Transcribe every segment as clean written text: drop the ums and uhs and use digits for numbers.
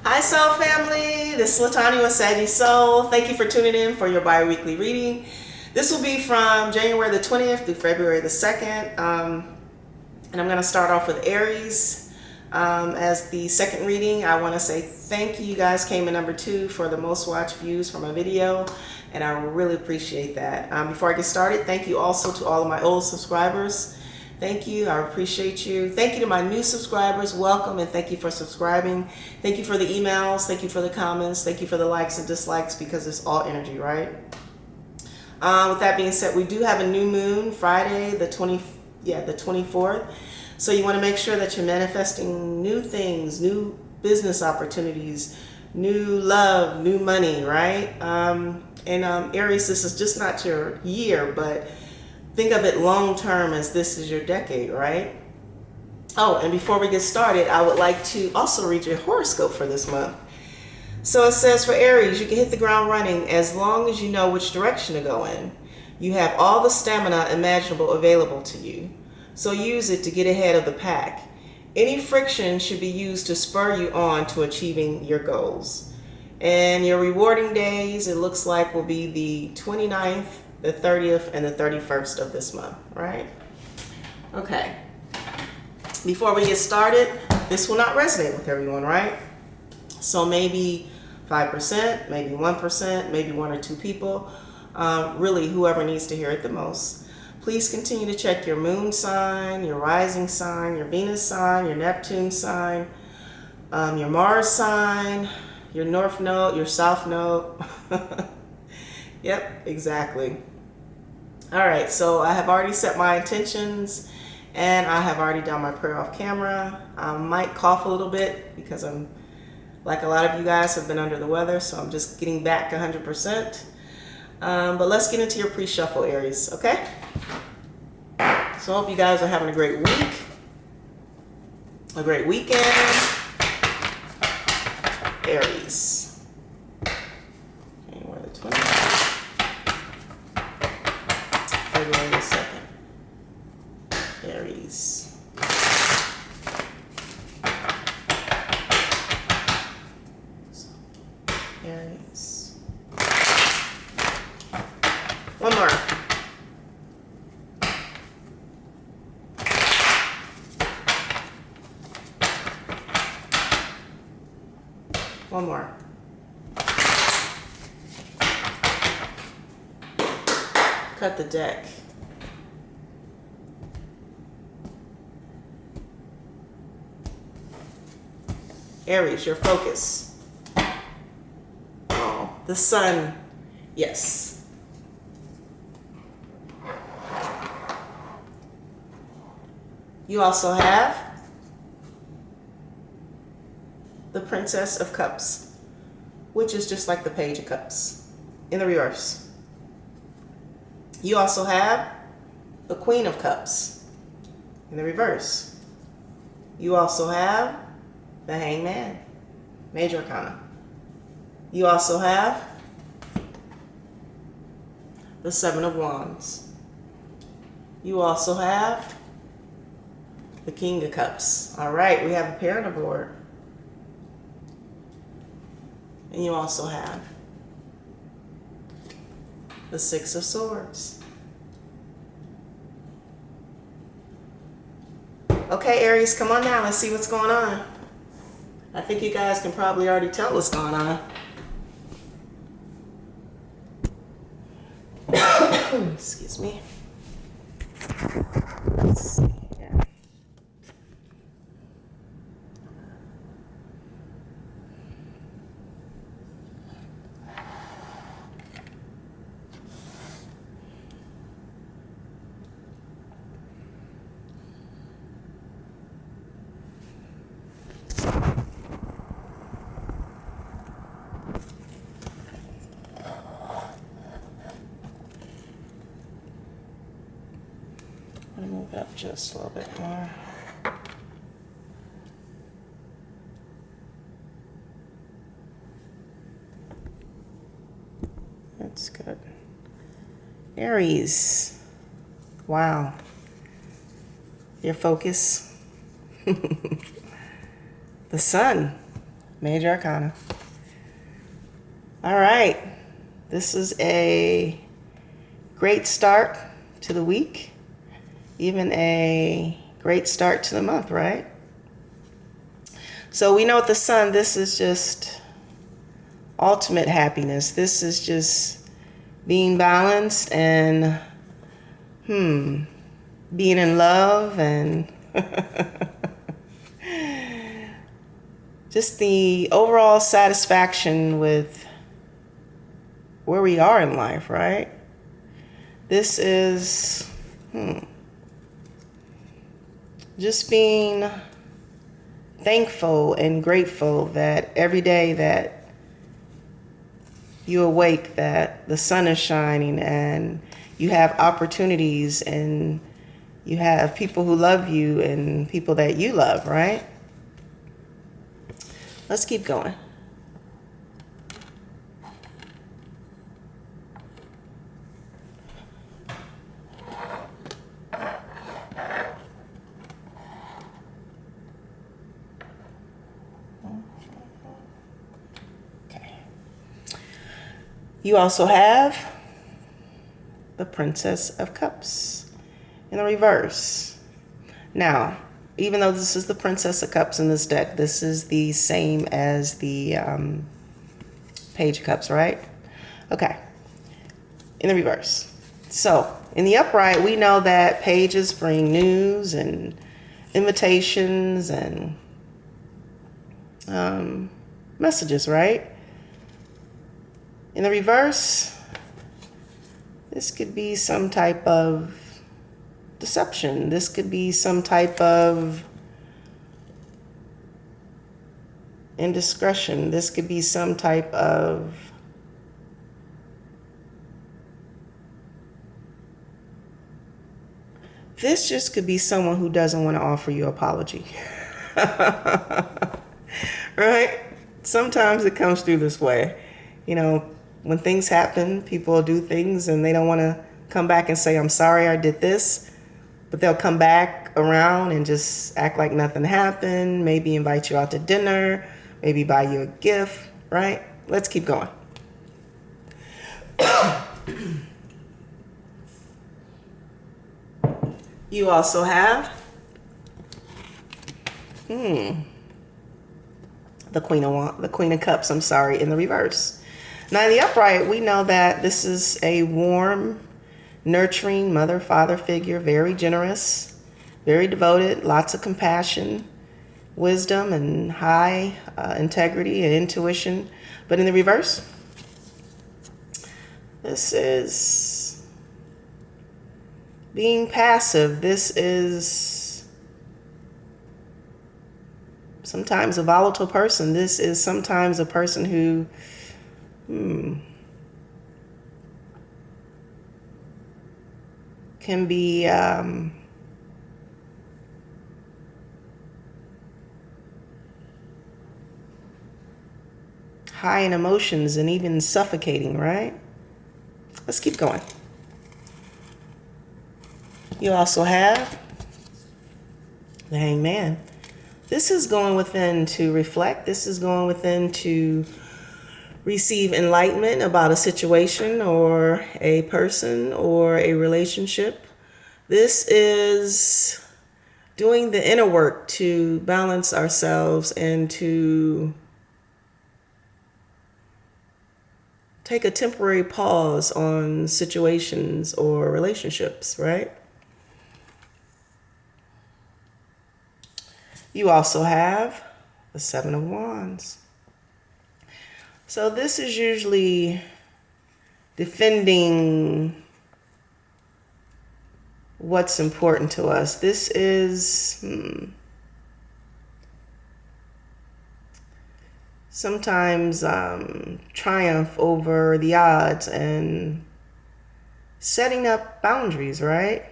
Hi Soul family, this is LaTonya with Saggy Soul. Thank you for tuning in for your bi-weekly reading. This will be from January the 20th through February the 2nd. And I'm going to start off with Aries. As the second reading, I want to say thank you. You guys came in number 2 for the most watched views for my video, and I really appreciate that. Before I get started, thank you also to all of my old subscribers. Thank you. I appreciate you. Thank you to my new subscribers. Welcome, and thank you for subscribing. Thank you for the emails. Thank you for the comments. Thank you for the likes and dislikes, because it's all energy, right? With that being said, we do have a new moon Friday, the 24th. So you want to make sure that you're manifesting new things, new business opportunities, new love, new money, right? Aries, this is just not your year, but think of it long term as this is your decade, right? Oh, and before we get started, I would like to also read your horoscope for this month. So it says for Aries, you can hit the ground running as long as you know which direction to go in. You have all the stamina imaginable available to you, so use it to get ahead of the pack. Any friction should be used to spur you on to achieving your goals. And your rewarding days, it looks like, will be the 29th, the 30th, and the 31st of this month, right? Okay. Before we get started, this will not resonate with everyone, right? So maybe 5%, maybe 1%, maybe 1 or 2 people, really whoever needs to hear it the most. Please continue to check your moon sign, your rising sign, your Venus sign, your Neptune sign, your Mars sign, your North Node, your South Node. Yep, exactly. All right, so I have already set my intentions, and I have already done my prayer off camera. I might cough a little bit because I'm, like a lot of you guys, have been under the weather, so I'm just getting back 100%. But let's get into your pre-shuffle, Aries, okay? So I hope you guys are having a great week, a great weekend. Aries. January the 20th. February the 2nd. Aries. Aries. One more. One more. Cut the deck. Aries, your focus. Oh, the sun. Yes. You also have the Princess of Cups, which is just like the Page of Cups in the reverse. You also have the Queen of Cups in the reverse. You also have the Hangman, Major Arcana. You also have the Seven of Wands. You also have the King of Cups. All right, we have a pair on the board. And you also have the Six of Swords. Okay, Aries, come on now. Let's see what's going on. I think you guys can probably already tell what's going on. Excuse me. Let's see here. I'm gonna move up just a little bit more. That's good. Aries. Wow. Your focus. The sun. Major Arcana. All right. This is a great start to the week. Even a great start to the month, right? So we know with the sun, this is just ultimate happiness. This is just being balanced and being in love and just the overall satisfaction with where we are in life, right? This is just being thankful and grateful that every day that you awake, that the sun is shining and you have opportunities and you have people who love you and people that you love, right? Let's keep going. You also have the Princess of Cups in the reverse. Now, even though this is the Princess of Cups in this deck, this is the same as the Page of Cups, right? Okay, in the reverse. So, in the upright, we know that pages bring news and invitations and messages, right? In the reverse, this could be some type of deception. This could be some type of indiscretion. This could be some type of this just could be someone who doesn't want to offer you an apology. Right? Sometimes it comes through this way. You know, when things happen, people do things and they don't want to come back and say, I'm sorry I did this. But they'll come back around and just act like nothing happened. Maybe invite you out to dinner. Maybe buy you a gift, right? Let's keep going. You also have the Queen of Cups, in the reverse. Now in the upright, we know that this is a warm, nurturing mother, father figure, very generous, very devoted, lots of compassion, wisdom, and high integrity and intuition. But in the reverse, this is being passive. This is sometimes a volatile person. This is sometimes a person who can be high in emotions and even suffocating, right? Let's keep going. You also have the Hangman. This is going within to reflect. This is going within to receive enlightenment about a situation or a person or a relationship. This is doing the inner work to balance ourselves and to take a temporary pause on situations or relationships, right? You also have the Seven of Wands. So this is usually defending what's important to us. This is sometimes triumph over the odds and setting up boundaries, right?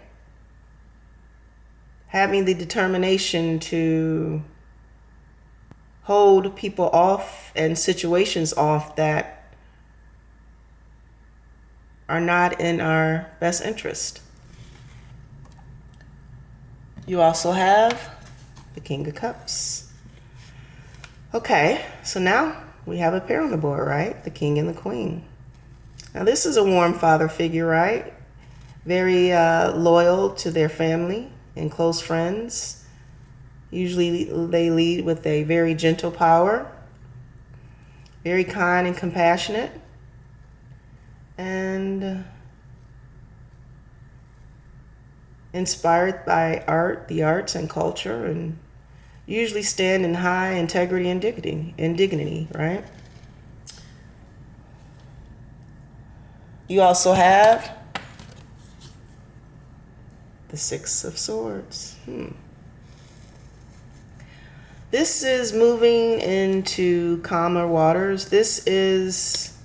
Having the determination to hold people off and situations off that are not in our best interest. You also have the King of Cups. Okay, so now we have a pair on the board, right? The king and the queen. Now this is a warm father figure, right? Very loyal to their family and close friends. Usually they lead with a very gentle power. Very kind and compassionate. And inspired by art, the arts and culture, and usually stand in high integrity and dignity, right? You also have the Six of Swords. This is moving into calmer waters. This is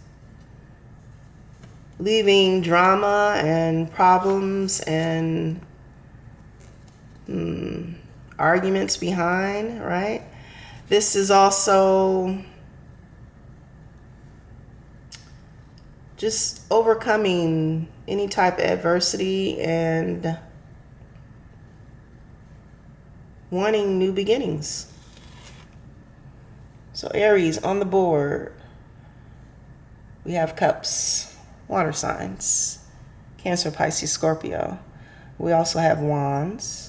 leaving drama and problems and arguments behind, right? This is also just overcoming any type of adversity and wanting new beginnings. So Aries on the board, we have Cups, water signs, Cancer, Pisces, Scorpio. We also have Wands,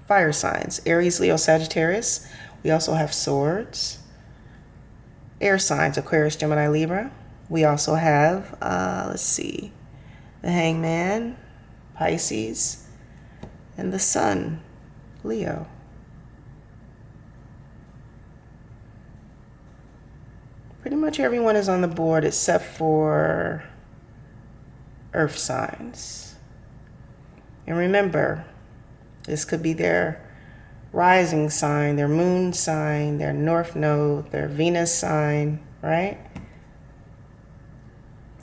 fire signs, Aries, Leo, Sagittarius. We also have Swords, air signs, Aquarius, Gemini, Libra. We also have, the Hangman, Pisces, and the Sun, Leo. Pretty much everyone is on the board except for earth signs. And remember, this could be their rising sign, their moon sign, their north node, their Venus sign, right?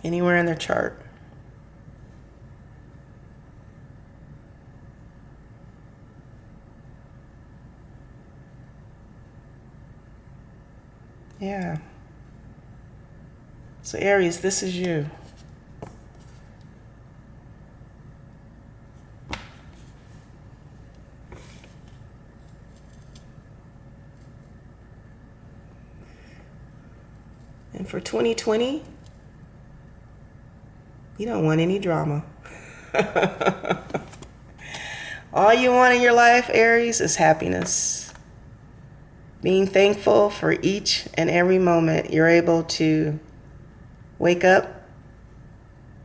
Anywhere in their chart. Yeah. So Aries, this is you. And for 2020, you don't want any drama. All you want in your life, Aries, is happiness. Being thankful for each and every moment you're able to wake up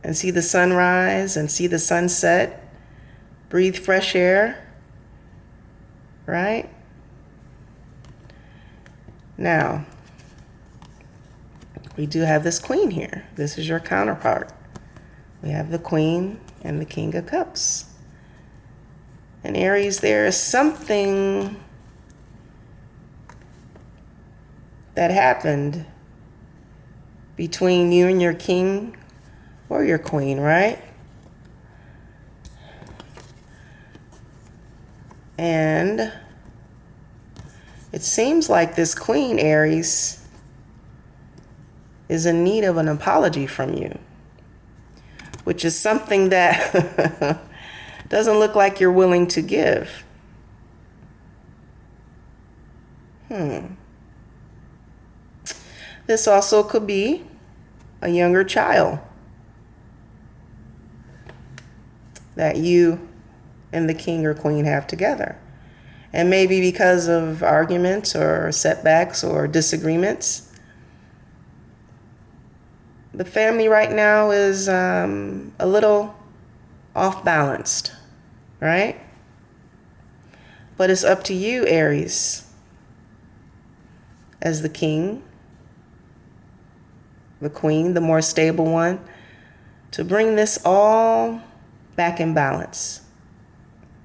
and see the sunrise and see the sunset, breathe fresh air, right? Now, we do have this queen here. This is your counterpart. We have the Queen and the King of Cups. And Aries, there is something that happened between you and your king or your queen, right? And it seems like this queen, Aries, is in need of an apology from you, which is something that doesn't look like you're willing to give. This also could be a younger child that you and the king or queen have together. And maybe because of arguments or setbacks or disagreements, the family right now is a little off balanced, right? But it's up to you, Aries, as the king, the queen, the more stable one, to bring this all back in balance,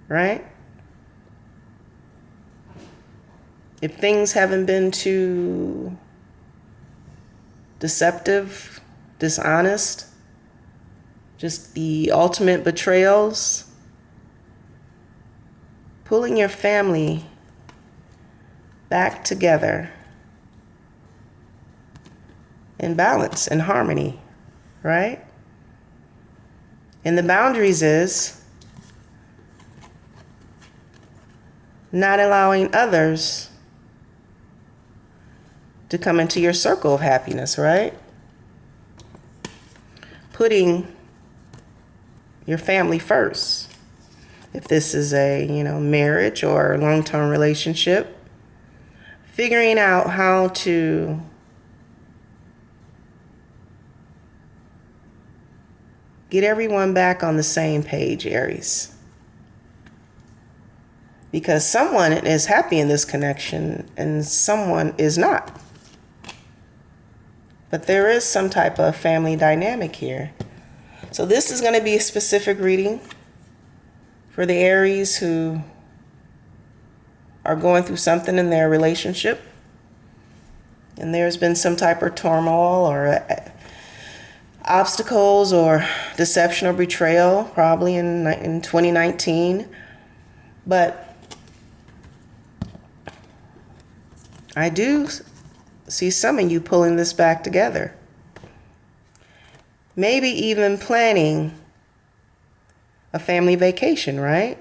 right? If things haven't been too deceptive, dishonest, just the ultimate betrayals, pulling your family back together in balance and harmony, right? And the boundaries is not allowing others to come into your circle of happiness, right? Putting your family first. If this is a, marriage or long-term relationship, figuring out how to get everyone back on the same page, Aries. Because someone is happy in this connection and someone is not. But there is some type of family dynamic here. So this is going to be a specific reading for the Aries who are going through something in their relationship. And there's been some type of turmoil or obstacles or deception or betrayal, probably in 2019. But I do see some of you pulling this back together. Maybe even planning a family vacation, right?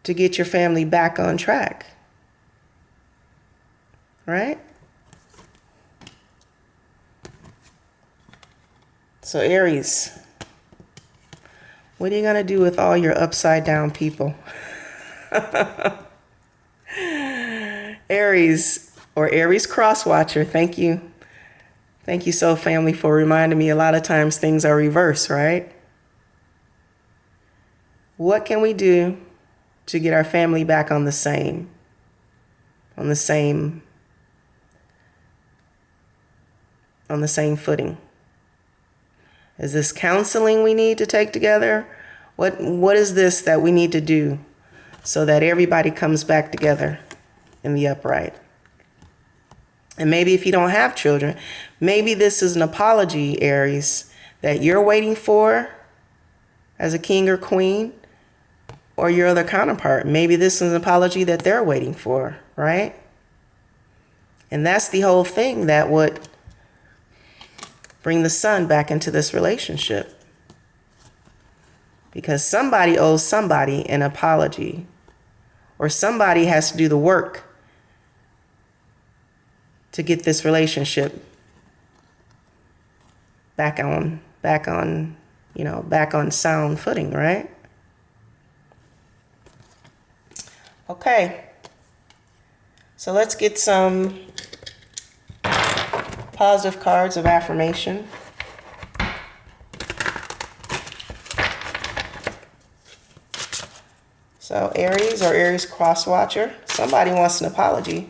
To get your family back on track. Right? So Aries, what are you going to do with all your upside down people? Aries or Aries cross watcher, thank you. Thank you, Soul Family, for reminding me a lot of times things are reversed, right? What can we do to get our family back on the same footing? Is this counseling we need to take together? What is this that we need to do so that everybody comes back together in the upright? And maybe if you don't have children, maybe this is an apology, Aries, that you're waiting for as a king or queen, or your other counterpart. Maybe this is an apology that they're waiting for, right? And that's the whole thing that would bring the sun back into this relationship. Because somebody owes somebody an apology, or somebody has to do the work to get this relationship back on sound footing, right? Okay. So let's get some positive cards of affirmation. So Aries or Aries cross watcher, somebody wants an apology.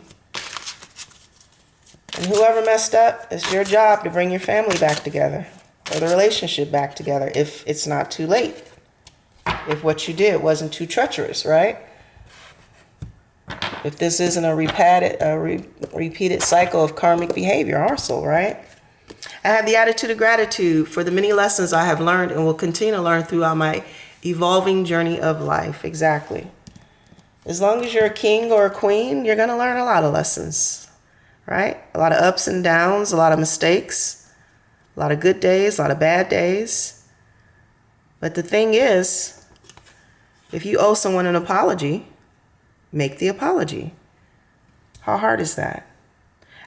And whoever messed up, it's your job to bring your family back together or the relationship back together if it's not too late. If what you did wasn't too treacherous, right? If this isn't a repeated cycle of karmic behavior also, right? I have the attitude of gratitude for the many lessons I have learned and will continue to learn throughout my evolving journey of life. Exactly. As long as you're a king or a queen, you're going to learn a lot of lessons, right? A lot of ups and downs, a lot of mistakes, a lot of good days, a lot of bad days. But the thing is, if you owe someone an apology, make the apology. How hard is that?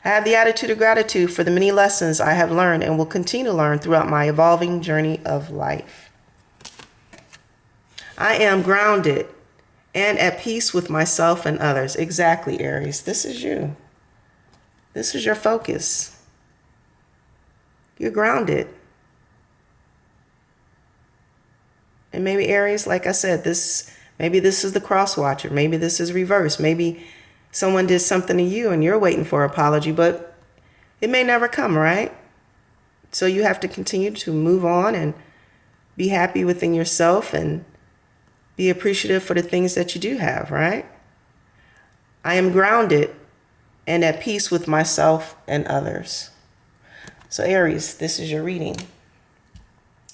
I have the attitude of gratitude for the many lessons I have learned and will continue to learn throughout my evolving journey of life. I am grounded and at peace with myself and others. Exactly, Aries. This is you. This is your focus. You're grounded. And maybe Aries, like I said, maybe this is the cross watcher. Maybe this is reverse. Maybe someone did something to you and you're waiting for an apology, but it may never come, right? So you have to continue to move on and be happy within yourself and be appreciative for the things that you do have, right? I am grounded and at peace with myself and others. So Aries, this is your reading.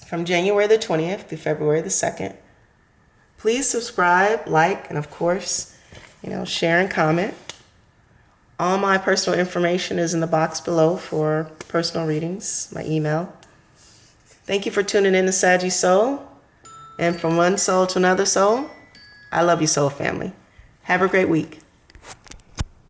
From January the 20th to February the 2nd. Please subscribe, like, and of course, share and comment. All my personal information is in the box below for personal readings, my email. Thank you for tuning in to Saggy Soul. And from one soul to another soul, I love you, soul family. Have a great week.